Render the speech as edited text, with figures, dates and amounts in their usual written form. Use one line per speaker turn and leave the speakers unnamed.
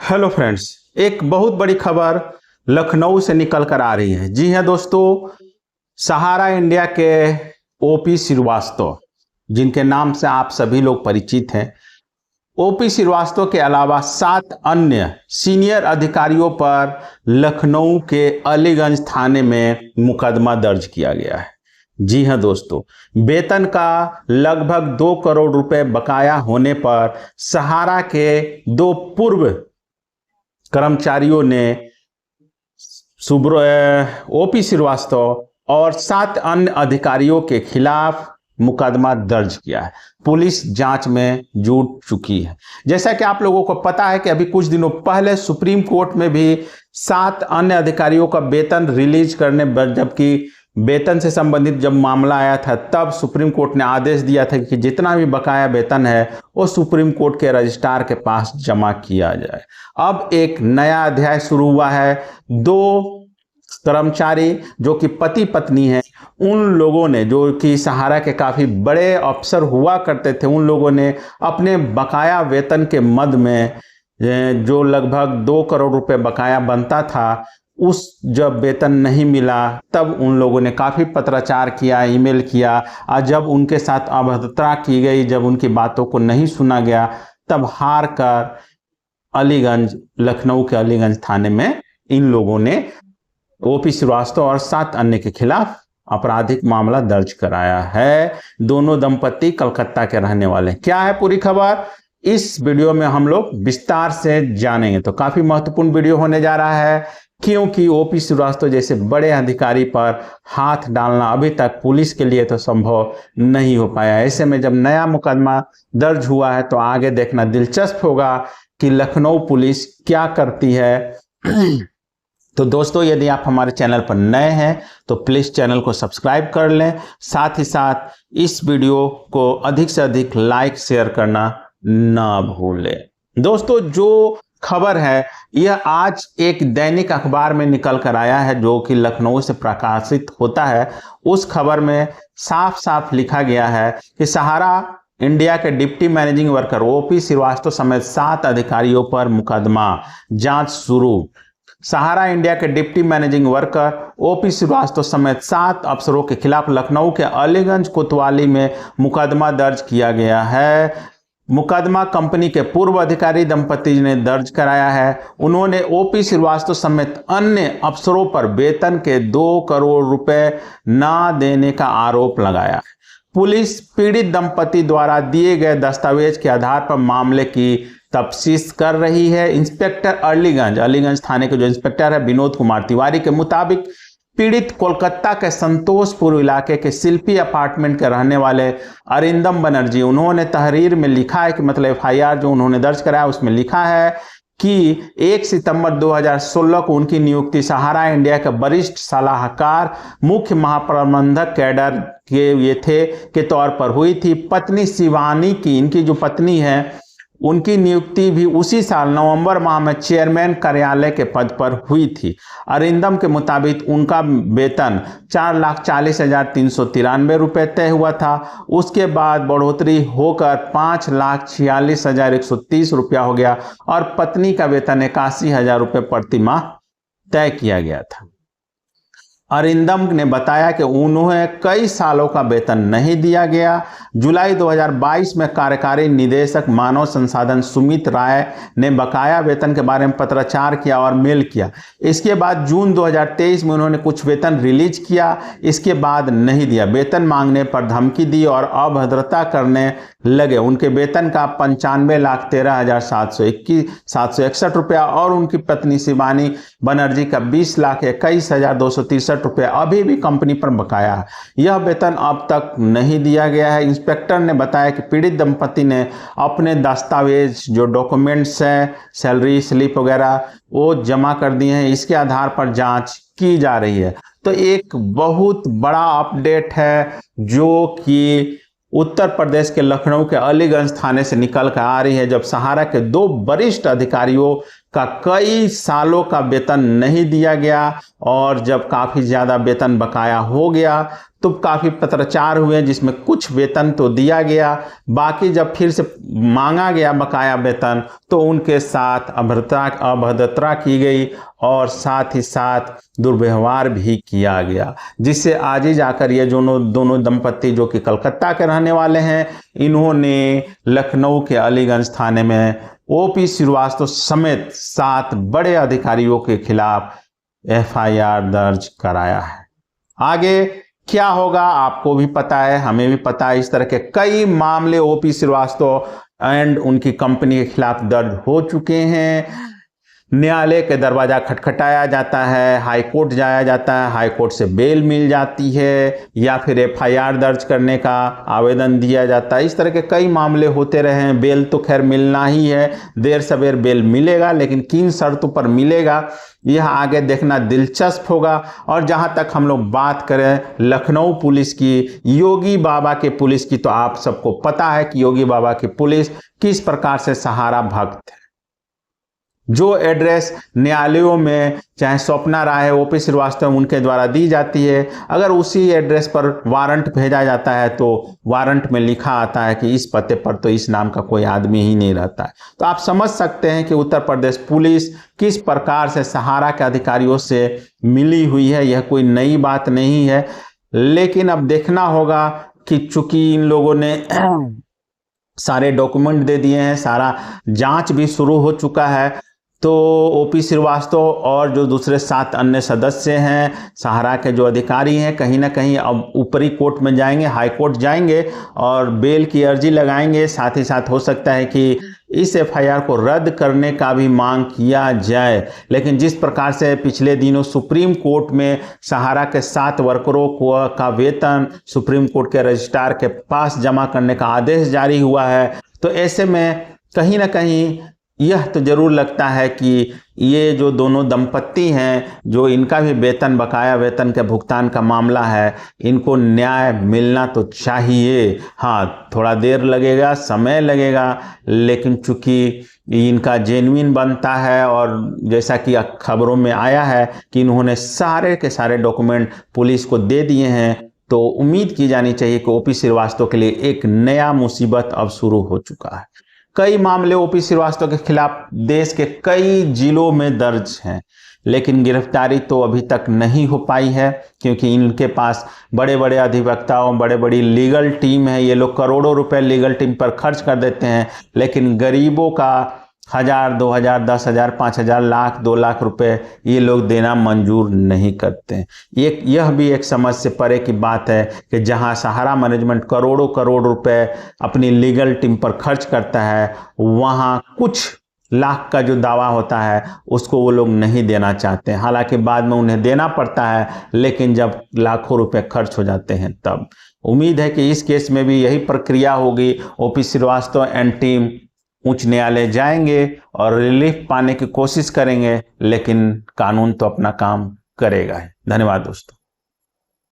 Hello friends, एक बहुत बड़ी खबर लखनऊ से निकल कर आ रही है। जी हां दोस्तों, सहारा इंडिया के ओपी श्रीवास्तव, जिनके नाम से आप सभी लोग परिचित हैं, ओपी श्रीवास्तव के अलावा 7 अन्य सीनियर अधिकारियों पर लखनऊ के अलीगंज थाने में मुकदमा दर्ज किया गया है। जी हां दोस्तों, वेतन का लगभग 2 करोड़ रुपए बकाया होने पर सहारा के 2 पूर्व कर्मचारियों ने ओपी श्रीवास्तव और 7 अन्य अधिकारियों के खिलाफ मुकदमा दर्ज किया है। पुलिस जांच में जुट चुकी है। जैसा कि आप लोगों को पता है कि अभी कुछ दिनों पहले सुप्रीम कोर्ट में भी 7 अन्य अधिकारियों का वेतन रिलीज करने, जबकि वेतन से संबंधित जब मामला आया था तब सुप्रीम कोर्ट ने आदेश दिया था कि जितना भी बकाया वेतन है वो सुप्रीम कोर्ट के रजिस्ट्रार के पास जमा किया जाए। अब एक नया अध्याय शुरू हुआ है। 2 कर्मचारी जो कि पति पत्नी हैं, उन लोगों ने, जो कि सहारा के काफी बड़े अफसर हुआ करते थे, उन लोगों ने अपने बकाया वेतन के मद में जो लगभग 2 करोड़ रुपए बकाया बनता था, उस जब वेतन नहीं मिला तब उन लोगों ने काफ़ी पत्राचार किया, ईमेल किया, और जब उनके साथ अभद्रता की गई, जब उनकी बातों को नहीं सुना गया, तब हार कर अलीगंज, लखनऊ के अलीगंज थाने में इन लोगों ने ओपी श्रीवास्तव और 7 अन्य के खिलाफ आपराधिक मामला दर्ज कराया है। दोनों दंपति कलकत्ता के रहने वाले हैं। क्या है पूरी खबर, इस वीडियो में हम लोग विस्तार से जानेंगे। तो काफ़ी महत्वपूर्ण वीडियो होने जा रहा है, क्योंकि ओपी श्रीवास्तव जैसे बड़े अधिकारी पर हाथ डालना अभी तक पुलिस के लिए तो संभव नहीं हो पाया। ऐसे में जब नया मुकदमा दर्ज हुआ है तो आगे देखना दिलचस्प होगा कि लखनऊ पुलिस क्या करती है। तो दोस्तों, यदि आप हमारे चैनल पर नए हैं तो प्लीज़ चैनल को सब्सक्राइब कर लें, साथ ही साथ इस वीडियो को अधिक से अधिक लाइक शेयर करना ना भूलें। दोस्तों, जो खबर है यह आज एक दैनिक अखबार में निकल कर आया है जो कि लखनऊ से प्रकाशित होता है। उस खबर में साफ साफ लिखा गया है कि सहारा इंडिया के deputy managing worker OP Shrivastava समेत 7 अधिकारियों पर मुकदमा, जांच शुरू। सहारा इंडिया के deputy managing worker OP Shrivastava समेत 7 अफसरों के खिलाफ लखनऊ के अलीगंज कोतवाली में मुकदमा दर्ज किया गया है। मुकदमा कंपनी के पूर्व अधिकारी दंपति ने दर्ज कराया है। उन्होंने ओपी श्रीवास्तव समेत अन्य अफसरों पर वेतन के 2 करोड़ रुपए ना देने का आरोप लगाया। पुलिस पीड़ित दंपति द्वारा दिए गए दस्तावेज के आधार पर मामले की तफ्तीश कर रही है। इंस्पेक्टर अलीगंज थाने के जो इंस्पेक्टर है विनोद कुमार तिवारी के मुताबिक पीड़ित कोलकाता के संतोषपुर इलाके के शिल्पी अपार्टमेंट के रहने वाले अरिंदम बनर्जी, उन्होंने तहरीर में लिखा है कि मतलब FIR जो उन्होंने दर्ज कराया उसमें लिखा है कि 1 सितंबर 2016 को उनकी नियुक्ति सहारा इंडिया के वरिष्ठ सलाहकार मुख्य महाप्रबंधक कैडर के तौर पर हुई थी। पत्नी शिवानी की, इनकी जो पत्नी है, उनकी नियुक्ति भी उसी साल नवंबर माह में चेयरमैन कार्यालय के पद पर हुई थी। अरिंदम के मुताबिक उनका वेतन 4,40,393 रुपये तय हुआ था। उसके बाद बढ़ोतरी होकर 5,46,130 रुपया हो गया और पत्नी का वेतन 81,000 रुपये प्रति माह तय किया गया था। अरिंदम ने बताया कि उन्हें कई सालों का वेतन नहीं दिया गया। जुलाई 2022 में कार्यकारी निदेशक मानव संसाधन सुमित राय ने बकाया वेतन के बारे में पत्राचार किया और मेल किया। इसके बाद जून 2023 में उन्होंने कुछ वेतन रिलीज किया, इसके बाद नहीं दिया। वेतन मांगने पर धमकी दी और अभद्रता करने लगे। उनके वेतन का 95,13,761 रुपया और उनकी पत्नी शिवानी बनर्जी का 20,21,263 रुपये अभी भी कंपनी पर बकाया है। यह वेतन अब तक नहीं दिया गया है। इंस्पेक्टर ने बताया कि पीड़ित दंपति ने अपने दस्तावेज, जो डॉक्यूमेंट्स हैं, सैलरी स्लिप वगैरह, वो जमा कर दिए हैं। इसके आधार पर जांच की जा रही है। तो एक बहुत बड़ा अपडेट है जो कि उत्तर प्रदेश के लखनऊ के अलीगंज थाने से निकल कर आ रही है, जब सहारा के 2 वरिष्ठ अधिकारियों का कई सालों का वेतन नहीं दिया गया और जब काफ़ी ज़्यादा वेतन बकाया हो गया तो काफ़ी पत्राचार हुए जिसमें कुछ वेतन तो दिया गया, बाकी जब फिर से मांगा गया बकाया वेतन तो उनके साथ अभद्रता की गई और साथ ही साथ दुर्व्यवहार भी किया गया, जिससे आज ही जाकर ये दोनों दंपत्ति जो कि कलकत्ता के रहने वाले हैं, इन्होंने लखनऊ के अलीगंज थाने में ओपी श्रीवास्तव समेत 7 बड़े अधिकारियों के खिलाफ एफआईआर दर्ज कराया है। आगे क्या होगा आपको भी पता है, हमें भी पता है। इस तरह के कई मामले ओपी श्रीवास्तव एंड उनकी कंपनी के खिलाफ दर्ज हो चुके हैं। न्यायालय के दरवाजा खटखटाया जाता है, हाई कोर्ट जाया जाता है, हाई कोर्ट से बेल मिल जाती है या फिर एफआईआर दर्ज करने का आवेदन दिया जाता है। इस तरह के कई मामले होते रहे हैं। बेल तो खैर मिलना ही है, देर सवेर बेल मिलेगा, लेकिन किन शर्तों पर मिलेगा यह आगे देखना दिलचस्प होगा। और जहां तक हम लोग बात करें लखनऊ पुलिस की, योगी बाबा के पुलिस की, तो आप सबको पता है कि योगी बाबा की पुलिस किस प्रकार से सहारा भक्त है। जो एड्रेस न्यायालयों में चाहे स्वप्ना राय है, ओपी श्रीवास्तव उनके द्वारा दी जाती है, अगर उसी एड्रेस पर वारंट भेजा जाता है तो वारंट में लिखा आता है कि इस पते पर तो इस नाम का कोई आदमी ही नहीं रहता है। तो आप समझ सकते हैं कि उत्तर प्रदेश पुलिस किस प्रकार से सहारा के अधिकारियों से मिली हुई है। यह कोई नई बात नहीं है, लेकिन अब देखना होगा कि चूंकि इन लोगों ने सारे डॉक्यूमेंट दे दिए हैं, सारा जांच भी शुरू हो चुका है, तो ओपी श्रीवास्तव और जो दूसरे 7 अन्य सदस्य हैं, सहारा के जो अधिकारी हैं, कहीं ना कहीं अब ऊपरी कोर्ट में जाएंगे, हाई कोर्ट जाएंगे और बेल की अर्जी लगाएंगे। साथ ही साथ हो सकता है कि इस एफआईआर को रद्द करने का भी मांग किया जाए। लेकिन जिस प्रकार से पिछले दिनों सुप्रीम कोर्ट में सहारा के 7 वर्करों का वेतन सुप्रीम कोर्ट के रजिस्ट्रार के पास जमा करने का आदेश जारी हुआ है, तो ऐसे में कहीं ना कहीं यह तो जरूर लगता है कि ये जो दोनों दंपत्ति हैं, जो इनका भी वेतन बकाया वेतन के भुगतान का मामला है, इनको न्याय मिलना तो चाहिए। हाँ, थोड़ा देर लगेगा, समय लगेगा, लेकिन चूंकि इनका जेन्युइन बनता है और जैसा कि खबरों में आया है कि इन्होंने सारे के सारे डॉक्यूमेंट पुलिस को दे दिए हैं, तो उम्मीद की जानी चाहिए कि ओपी श्रीवास्तव के लिए एक नया मुसीबत अब शुरू हो चुका है। कई मामले ओपी श्रीवास्तव के खिलाफ देश के कई जिलों में दर्ज हैं, लेकिन गिरफ्तारी तो अभी तक नहीं हो पाई है, क्योंकि इनके पास बड़े बड़े अधिवक्ताओं, बड़े बड़ी लीगल टीम है। ये लोग करोड़ों रुपए लीगल टीम पर खर्च कर देते हैं, लेकिन गरीबों का 1000, 2000, 10,000, 5,000, लाख, 2 लाख रुपए ये लोग देना मंजूर नहीं करते। यह भी एक समझ से परे की बात है कि जहां सहारा मैनेजमेंट करोड़ों करोड़ रुपए अपनी लीगल टीम पर खर्च करता है, वहां कुछ लाख का जो दावा होता है उसको वो लोग नहीं देना चाहते। हालांकि बाद में उन्हें देना पड़ता है, लेकिन जब लाखों रुपए खर्च हो जाते हैं तब। उम्मीद है कि इस केस में भी यही प्रक्रिया होगी। ओपी श्रीवास्तव एंड टीम उच्च न्यायालय जाएंगे और रिलीफ पाने की कोशिश करेंगे, लेकिन कानून तो अपना काम करेगा ही। धन्यवाद दोस्तों।